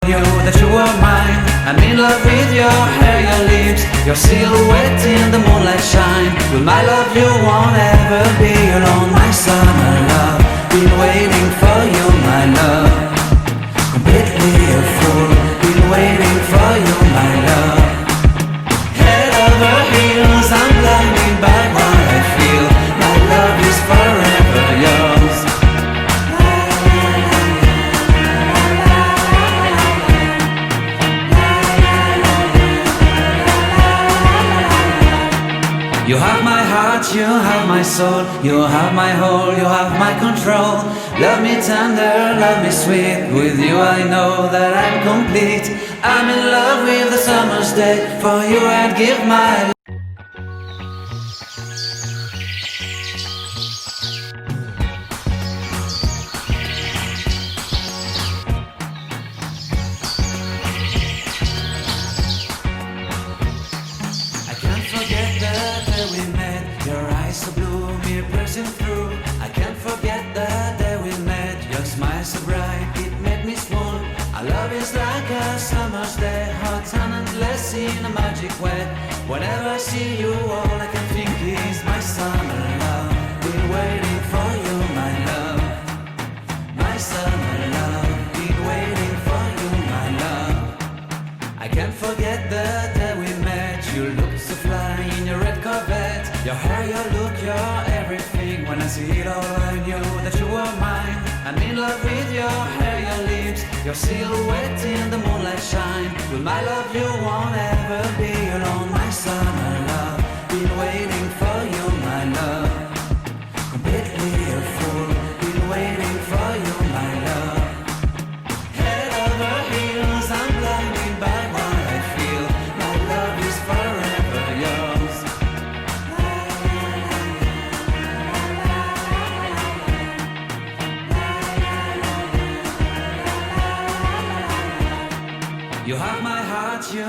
You that you are mine. I'm in love with your hair, your lips, your silhouette in the moonlight shine. With my love you won't ever be alone, my summer love. Been waiting for you, my love. Completely a fool. Been waiting for you, my love. Head over heels, I'm blinded by what I feel. My love is forever yours. You have my heart, you have my soul, you have my whole, you have my control. Love me tender, love me sweet. With you I know that I'm complete. I'm in love with the summer's day. For you I'd give my life. I can't forget the day we met. Your eyes so blue, me piercing through. I can't forget the day we met. Your smile so bright, it made me swoon. Our love is like a summer's day, hot and endless in a magic way. Whenever I see you, all I can think is my summer love. Been waiting for you, my love. My summer love. Been waiting for you, my love. I can't forget the day we met. You looked so fly in your red Corvette. Your hair, your look, your everything. When I see it all, I knew that you were mine. I'm in love with your hair, your lips, your silhouette in the moonlight shine. With my love you won't ever be alone, my summer love. Been waiting for you, my love. Completely a fool. Been waiting for you, my love. Head over heels, I'm blinded by what I feel. My love is forever yours. You have my heart, you